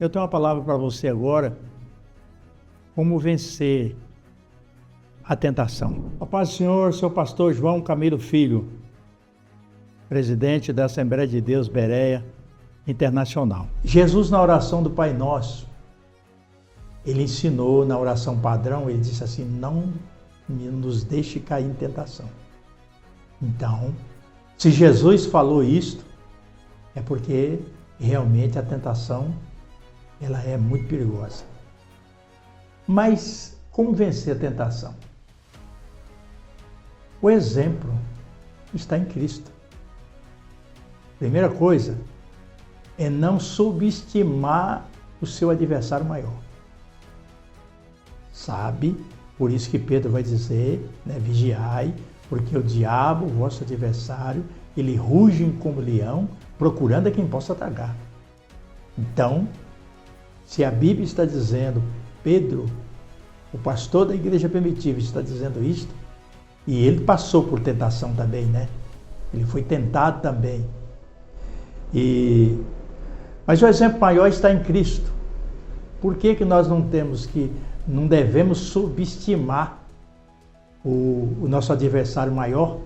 Eu tenho uma palavra para você agora, como vencer a tentação. A paz do Senhor, seu pastor João Camilo Filho, presidente da Assembleia de Deus Bereia Internacional. Jesus, na oração do Pai Nosso, ele ensinou na oração padrão, ele disse assim: não nos deixe cair em tentação. Então, se Jesus falou isto, é porque realmente a tentação ela é muito perigosa. Mas como vencer a tentação? O exemplo está em Cristo. Primeira coisa é não subestimar o seu adversário maior. Sabe? Por isso que Pedro vai dizer, vigiai, porque o diabo, o vosso adversário, ele ruge como leão, procurando a quem possa tragar. Então, se a Bíblia está dizendo, Pedro, o pastor da igreja primitiva, está dizendo isto, e ele passou por tentação também, Ele foi tentado também. Mas o exemplo maior está em Cristo. Por que nós não devemos subestimar o nosso adversário maior,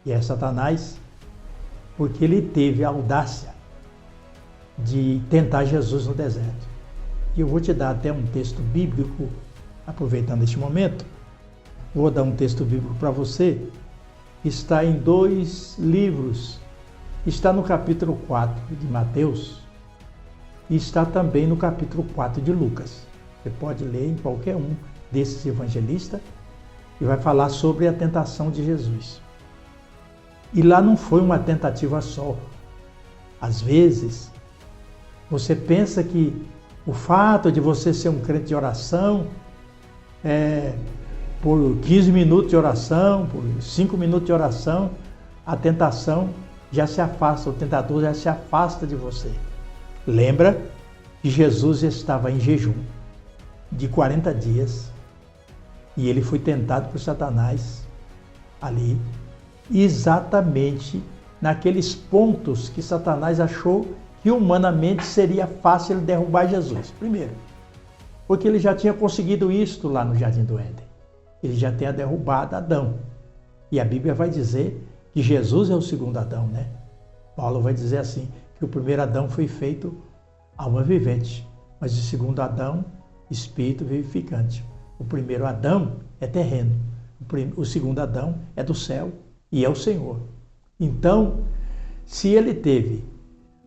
que é Satanás? Porque ele teve a audácia de tentar Jesus no deserto. E eu vou te dar até um texto bíblico, aproveitando este momento, vou dar um texto bíblico para você, está em 2 livros, está no capítulo 4 de Mateus e está também no capítulo 4 de Lucas. Você pode ler em qualquer um desses evangelistas e vai falar sobre a tentação de Jesus. E lá não foi uma tentativa só. Às vezes, você pensa que o fato de você ser um crente de oração, por 15 minutos de oração, por 5 minutos de oração, a tentação já se afasta, o tentador já se afasta de você. Lembra que Jesus estava em jejum de 40 dias e ele foi tentado por Satanás ali, exatamente naqueles pontos que Satanás achou que humanamente seria fácil ele derrubar Jesus. Primeiro, porque ele já tinha conseguido isto lá no Jardim do Éden. Ele já tinha derrubado Adão. E a Bíblia vai dizer que Jesus é o segundo Adão, Paulo vai dizer assim, que o primeiro Adão foi feito alma vivente, mas o segundo Adão, espírito vivificante. O primeiro Adão é terreno, o segundo Adão é do céu e é o Senhor. Então, se ele teve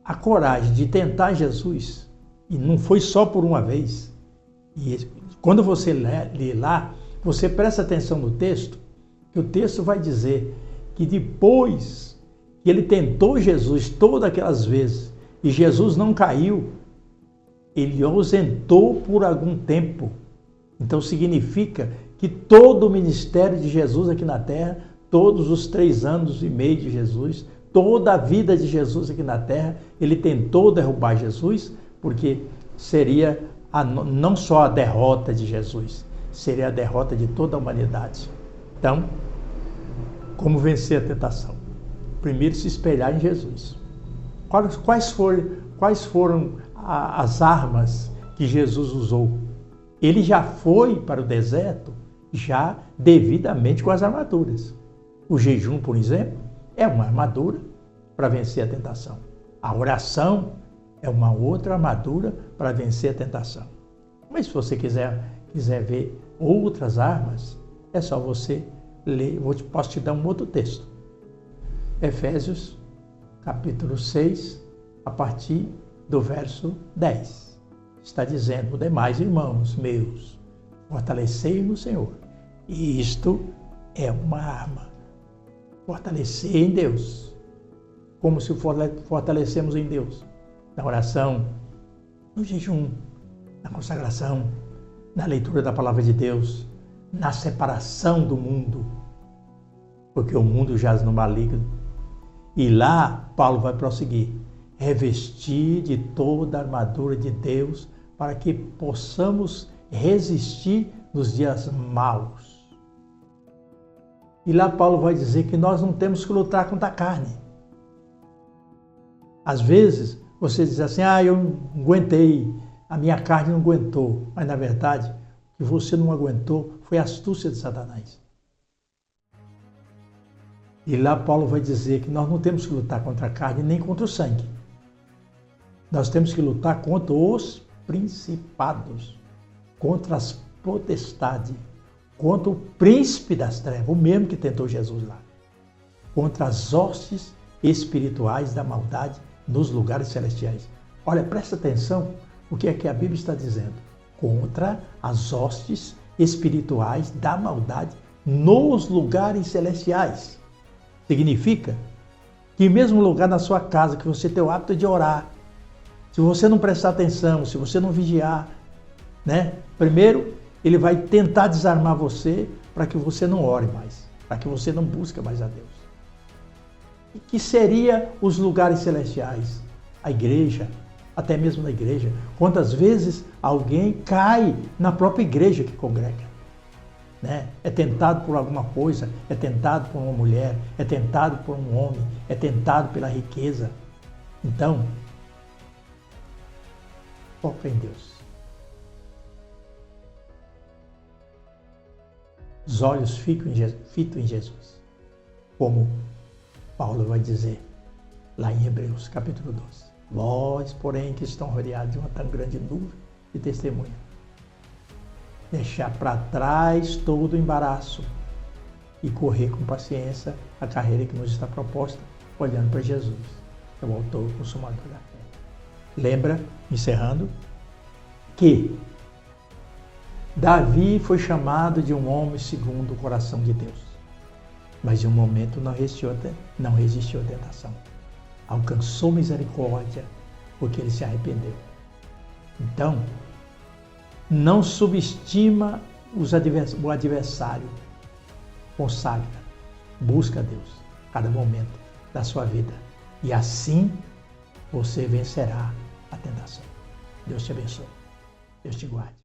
a coragem de tentar Jesus, e não foi só por uma vez, e quando você lê lá, você presta atenção no texto, que o texto vai dizer que depois que ele tentou Jesus todas aquelas vezes, e Jesus não caiu, ele ausentou por algum tempo. Então significa que todo o ministério de Jesus aqui na terra, todos os 3 anos e meio de Jesus, toda a vida de Jesus aqui na terra, ele tentou derrubar Jesus, porque seria não só a derrota de Jesus, seria a derrota de toda a humanidade. Então, como vencer a tentação? Primeiro, se espelhar em Jesus. Quais foram as armas que Jesus usou? Ele já foi para o deserto, já devidamente com as armaduras. O jejum, por exemplo, é uma armadura para vencer a tentação. A oração é uma outra armadura para vencer a tentação. Mas se você quiser ver outras armas, é só você ler. Posso te dar um outro texto. Efésios, capítulo 6, a partir do verso 10. Está dizendo: demais, irmãos meus, fortalecei no Senhor. E isto é uma arma. Fortalecer em Deus. Como se fortalecemos em Deus? Na oração, no jejum, na consagração, na leitura da palavra de Deus, na separação do mundo, porque o mundo jaz no maligno. E lá, Paulo vai prosseguir: revestir de toda a armadura de Deus para que possamos resistir nos dias maus. E lá Paulo vai dizer que nós não temos que lutar contra a carne. Às vezes, Você diz assim, eu não aguentei, a minha carne não aguentou. Mas, na verdade, o que você não aguentou foi a astúcia de Satanás. E lá Paulo vai dizer que nós não temos que lutar contra a carne nem contra o sangue. Nós temos que lutar contra os principados, contra as potestades, contra o príncipe das trevas, o mesmo que tentou Jesus lá, contra as hostes espirituais da maldade nos lugares celestiais. Olha, presta atenção o que é que a Bíblia está dizendo. Contra as hostes espirituais da maldade nos lugares celestiais. Significa que mesmo lugar na sua casa que você tem o hábito de orar, se você não prestar atenção, se você não vigiar, primeiro ele vai tentar desarmar você para que você não ore mais, para que você não busque mais a Deus. E que seria os lugares celestiais? A igreja, até mesmo na igreja. Quantas vezes alguém cai na própria igreja que congrega? É tentado por alguma coisa, é tentado por uma mulher, é tentado por um homem, é tentado pela riqueza. Então, foca em Deus. Os olhos fitos em Jesus. Como Paulo vai dizer lá em Hebreus, capítulo 12. Vós, porém, que estão rodeados de uma tão grande nuvem de testemunha, deixar para trás todo o embaraço e correr com paciência a carreira que nos está proposta, olhando para Jesus, que é o autor e consumador da fé. Lembra, encerrando, que Davi foi chamado de um homem segundo o coração de Deus, mas em um momento não resistiu à tentação. Alcançou misericórdia porque ele se arrependeu. Então, não subestima o adversário. Consagra, busca a Deus a cada momento da sua vida. E assim você vencerá a tentação. Deus te abençoe. Deus te guarde.